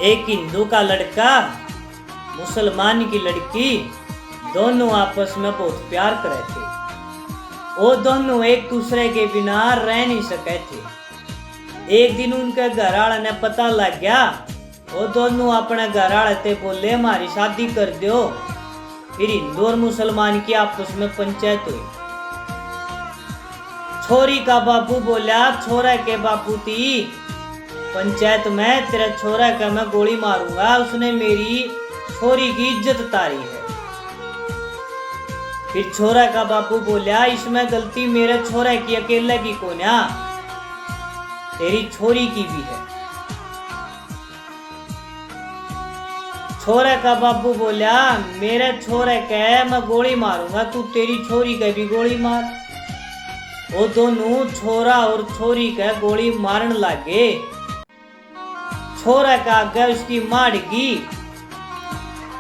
एक हिंदू का लड़का मुसलमान की लड़की दोनों आपस में बहुत प्यार करे थे। वो दोनों एक दूसरे के बिना रह नहीं सके थे। एक दिन उनके घर वाले ने पता लग गया। वो दोनों अपने घर वाले से बोले हमारी शादी कर दो। फिर हिंदू और मुसलमान की आपस में पंचायत हुई। छोरी का बाबू बोला छोरा के बाबू थी पंचायत में तेरा छोरा का मैं गोली मारूंगा, उसने मेरी छोरी की इज्जत तारी है। फिर छोरा का बाबू बोला इसमें गलती मेरे छोरे की अकेले की कौन है, तेरी छोरी की भी है। छोरे का बाबू बोला मेरे छोरे के मैं गोली मारूंगा, तू तेरी छोरी के भी गोली मार। वो दोनों छोरा और छोरी के गोली मारन लगे। छोरा का आगे उसकी मां डिगी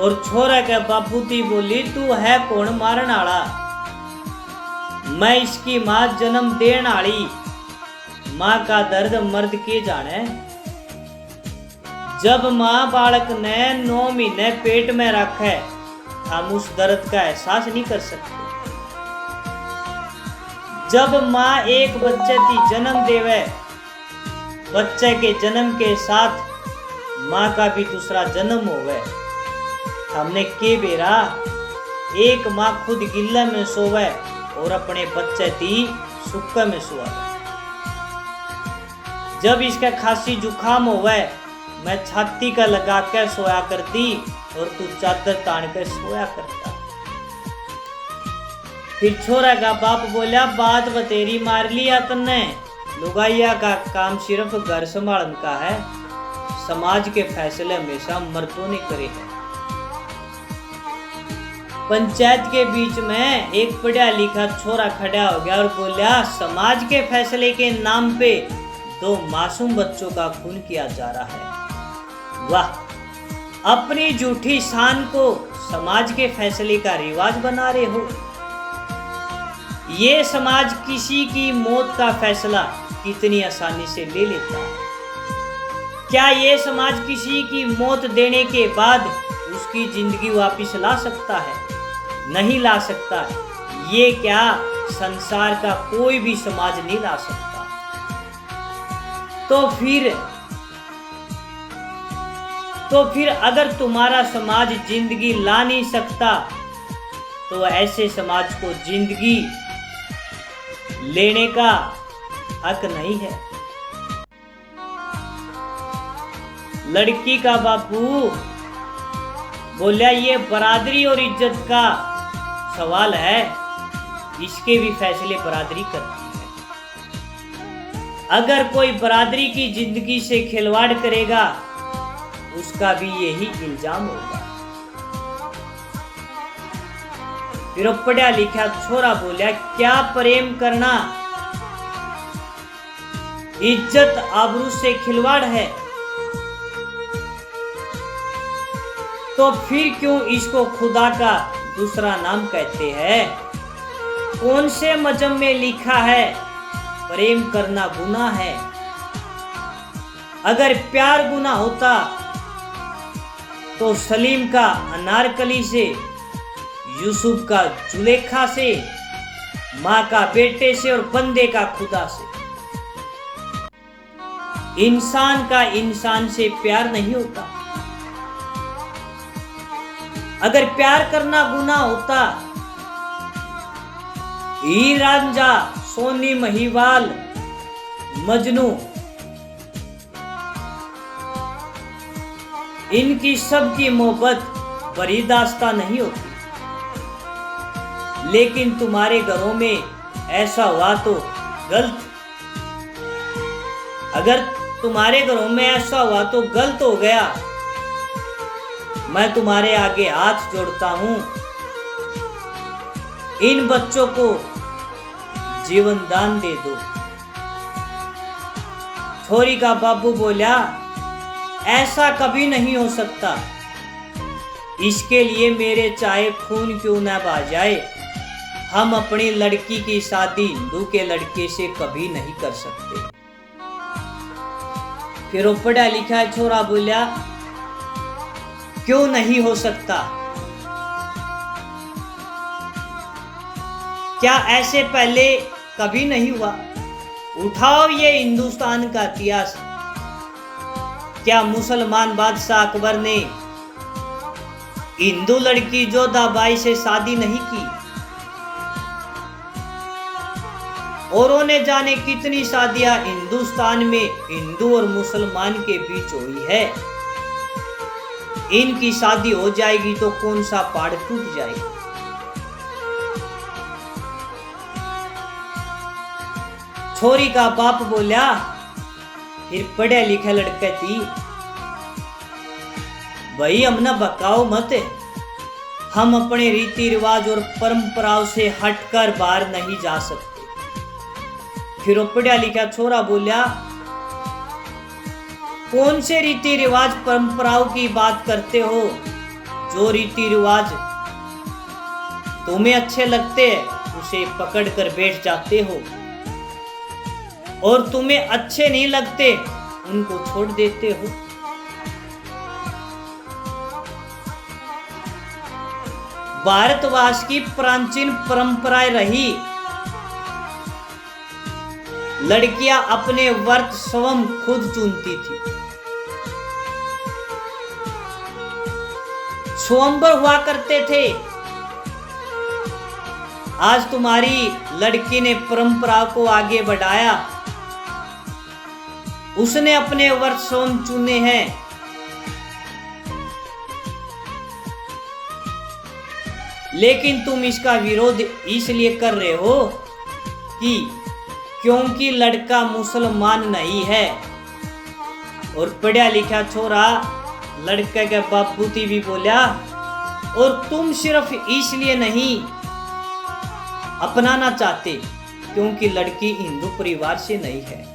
और छोरा के बाबू थी बोली तू है कौन मारन आला, मैं इसकी मां जन्म देन आली। मां का दर्द मर्द के जाने। जब मां बालक ने 9 महीने पेट में रखे हम उस दर्द का एहसास नहीं कर सकते। जब मां एक बच्चे की जन्म देवे, बच्चे के जन्म के साथ मां का भी दूसरा जन्म होवे। हमने के बेरा एक मां खुद गिल्ले में सोवे और अपने बच्चे की सुक्के में सोवे। जब इसका खांसी जुकाम होवे मैं छाती का लगा के सोया करती और तू चादर तान के सोया करता। फिर छोरा का बाप बोला बात बतेरी मार लिया तन्ने, लुगाइया का काम सिर्फ घर संभालन का है, समाज के फैसले हमेशा मर्दों ने करे हैं। पंचायत के बीच में एक पढ़ा लिखा छोरा खड़ा हो गया और बोला समाज के फैसले के नाम पे 2 मासूम बच्चों का खून किया जा रहा है। वाह, अपनी झूठी शान को समाज के फैसले का रिवाज बना रहे हो। ये समाज किसी की मौत का फैसला कितनी आसानी से ले लेता है। क्या ये समाज किसी की मौत देने के बाद उसकी जिंदगी वापस ला सकता है? नहीं ला सकता। ये क्या संसार का कोई भी समाज नहीं ला सकता। तो फिर अगर तुम्हारा समाज जिंदगी ला नहीं सकता तो ऐसे समाज को जिंदगी लेने का हक नहीं है। लड़की का बापू बोला ये बरादरी और इज्जत का सवाल है, इसके भी फैसले बरादरी करती है। अगर कोई बरादरी की जिंदगी से खिलवाड़ करेगा उसका भी यही इल्जाम होगा। फिर पढ़ा लिखा छोरा बोला क्या प्रेम करना इज्जत आबरू से खिलवाड़ है, तो फिर क्यों इसको खुदा का दूसरा नाम कहते हैं? कौन से मजहब में लिखा है प्रेम करना गुनाह है? अगर प्यार गुनाह होता तो सलीम का अनारकली से, यूसुफ का जुलेखा से, मां का बेटे से और बंदे का खुदा से। इंसान का इंसान से प्यार नहीं होता। अगर प्यार करना गुनाह होता, हीर रांझा, सोनी महिवाल, मजनू, इनकी सबकी मोहब्बत बड़ी दास्तां नहीं होती। लेकिन तुम्हारे घरों में ऐसा हुआ तो गलत। अगर तुम्हारे घरों में ऐसा हुआ तो गलत हो गया। मैं तुम्हारे आगे हाथ जोड़ता हूं, इन बच्चों को जीवन दान दे दो। छोरी का बाबू बोला ऐसा कभी नहीं हो सकता, इसके लिए मेरे चाहे खून क्यों न बहा जाए, हम अपनी लड़की की शादी हिंदू के लड़के से कभी नहीं कर सकते। फिर वो पढ़ा लिखा छोरा बोला क्यों नहीं हो सकता? क्या ऐसे पहले कभी नहीं हुआ? उठाओ ये हिंदुस्तान का इतिहास। क्या मुसलमान बादशाह अकबर ने हिंदू लड़की जोधाबाई से शादी नहीं की? और उन्हें जाने कितनी शादियां हिंदुस्तान में हिंदू और मुसलमान के बीच हुई है। इनकी शादी हो जाएगी तो कौन सा पहाड़ टूट जाएगा। छोरी का बाप बोला, फिर पढ़े लिखे लड़के थी, भाई हमने बकाओ मत, हम अपने रीति रिवाज और परंपराओं से हटकर बाहर नहीं जा सकते। फिर वो पढ़ा लिखा छोरा बोला, कौन से रीति रिवाज परंपराओं की बात करते हो? जो रीति रिवाज तुम्हें अच्छे लगते उसे पकड़ कर बैठ जाते हो, और तुम्हें अच्छे नहीं लगते उनको छोड़ देते हो। भारतवास की प्राचीन परंपराएं रही, लड़कियां अपने व्रत स्वयं खुद चुनती थी। स्वयंवर हुआ करते थे। आज तुम्हारी लड़की ने परंपरा को आगे बढ़ाया, उसने अपने व्रत स्वयं चुने हैं। लेकिन तुम इसका विरोध इसलिए कर रहे हो कि क्योंकि लड़का मुसलमान नहीं है। और पढ़ा लिखा छोरा लड़के के बापूती भी बोला, और तुम सिर्फ इसलिए नहीं अपनाना चाहते क्योंकि लड़की हिंदू परिवार से नहीं है।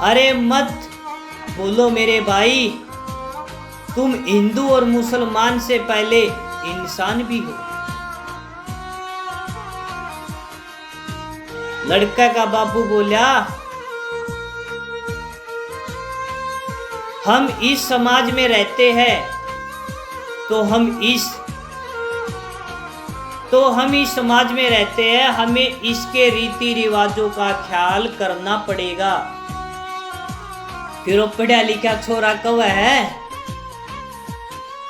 अरे मत बोलो मेरे भाई, तुम हिंदू और मुसलमान से पहले इंसान भी हो। लड़का का बापू बोला, हम इस समाज में रहते हैं तो हम इस समाज में रहते हैं, हमें इसके रीति रिवाजों का ख्याल करना पड़ेगा। फिर वो पढ़ा लिखा छोरा कौवा है,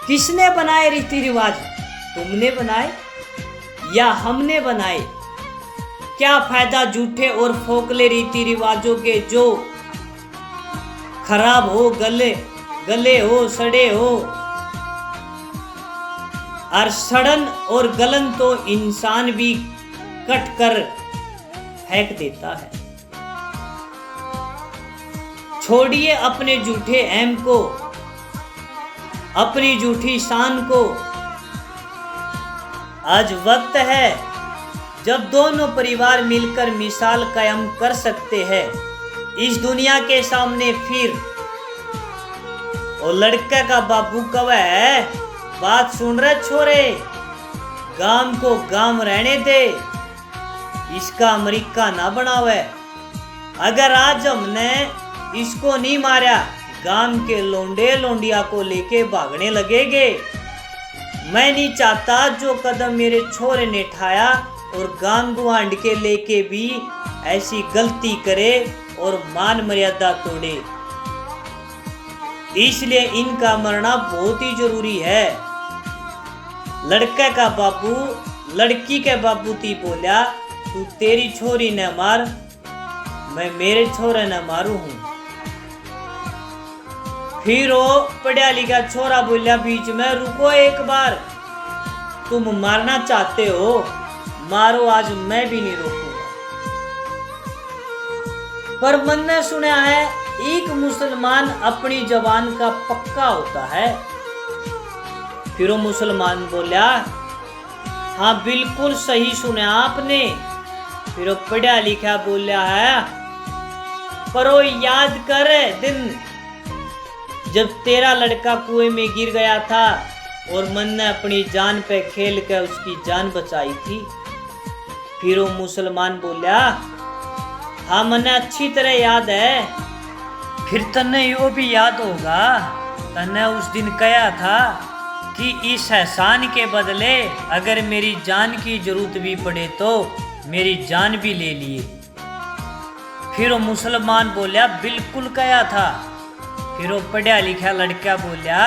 किसने बनाए रीति रिवाज? तुमने बनाए या हमने बनाए? क्या फायदा झूठे और फोकले रीति रिवाजों के जो खराब हो, गले हो, सड़े हो। और सड़न और गलन तो इंसान भी कट कर फेंक देता है। छोड़िए अपने झूठे अहम को, अपनी झूठी शान को। आज वक्त है जब दोनों परिवार मिलकर मिसाल कायम कर सकते हैं इस दुनिया के सामने। फिर और लड़का का बापू कवा है, बात सुन रहे छोरे, गांव को गांव रहने दे, इसका अमेरिका ना बनावे। अगर आज हमने इसको नहीं मारा, गांव के लोंडे लोंडिया को लेके भागने लगेंगे। मैं नहीं चाहता जो कदम मेरे छोरे ने उठाया और गांव गुआंढ के लेके भी ऐसी गलती करे और मान मर्यादा तोड़े। इसलिए इनका मरना बहुत ही जरूरी है। लड़के का बापू लड़की के बापू थी बोला, तू तेरी छोरी न मार, मैं मेरे छोरे न मारू हूं। फिर वो पढ़ा लिखा छोरा बोला बीच में, रुको एक बार, तुम मारना चाहते हो मारो, आज मैं भी नहीं रोकूंगा। पर मैंने सुना है एक मुसलमान अपनी जबान का पक्का होता है। फिर वो मुसलमान बोला, हाँ बिल्कुल सही सुना आपने। फिर वो पढ़ा लिखा बोला है, पर वो याद कर दिन जब तेरा लड़का कुएं में गिर गया था और मैंने अपनी जान पे खेल कर उसकी जान बचाई थी। फिर वो मुसलमान बोला, हाँ मने अच्छी तरह याद है। फिर तन्ने यो भी याद होगा तने उस दिन कहा था कि इस एहसान के बदले अगर मेरी जान की जरूरत भी पड़े तो मेरी जान भी ले लिए। फिर वो मुसलमान बोलिया बिल्कुल कहा था। फिर वो पढ़ा लिखा लड़का बोलिया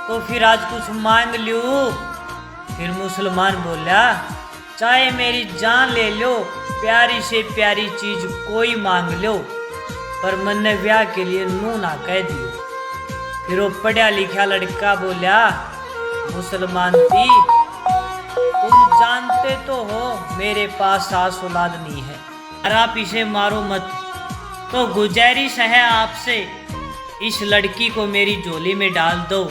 तो फिर आज कुछ मांग लूँ। फिर मुसलमान बोलिया चाहे मेरी जान ले लो, प्यारी से प्यारी चीज कोई मांग लो, पर मैंने ब्याह के लिए नू ना कह दियो। फिर वो पढ़ा लिखा लड़का बोलिया मुसलमान थी तुम जानते तो हो मेरे पास सास औलाद नहीं है और आप इसे मारो मत, तो गुजारिश है आपसे इस लड़की को मेरी झोली में डाल दो,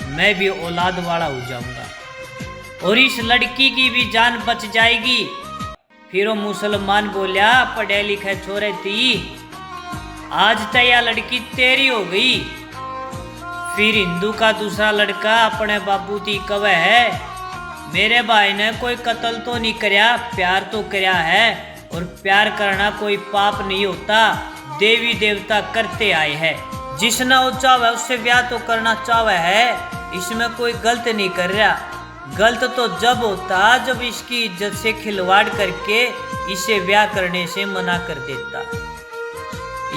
मैं भी औलाद वाला हो जाऊंगा और इस लड़की की भी जान बच जाएगी। फिर वो मुसलमान बोलिया पढ़े लिखे छोरे थी आज तो यह लड़की तेरी हो गई। फिर हिंदू का दूसरा लड़का अपने बाबू ती कवे है मेरे भाई ने कोई कत्ल तो नहीं करया, प्यार तो करया है और प्यार करना कोई पाप नहीं होता, देवी देवता करते आए हैं, जिसने वो चाहे उससे ब्याह तो करना चाहे है, इसमें कोई गलत नहीं कर रहा। गलत तो जब होता जब इसकी इज्जत से खिलवाड़ करके इसे ब्याह करने से मना कर देता,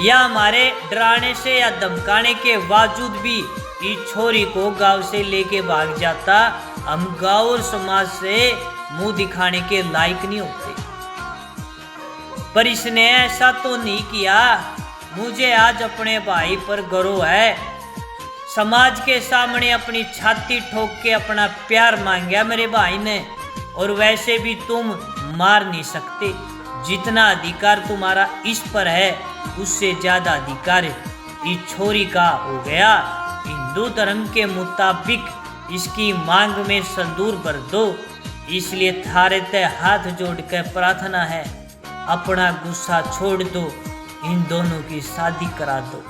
या हमारे डराने से या धमकाने के बावजूद भी इस छोरी को गांव से लेके भाग जाता, हम गांव और समाज से मुंह दिखाने के लायक नहीं होते। पर इसने ऐसा तो नहीं किया। मुझे आज अपने भाई पर गर्व है, समाज के सामने अपनी छाती ठोक के अपना प्यार मांगा मेरे भाई ने, और वैसे भी तुम मार नहीं सकते। जितना अधिकार तुम्हारा इस पर है उससे ज्यादा अधिकार इस छोरी का हो गया। हिंदू धर्म के मुताबिक इसकी मांग में संदूर भर दो, इसलिए थारे ते हाथ जोड़ कर प्रार्थना है अपना गुस्सा छोड़ दो, इन दोनों की शादी करा दो।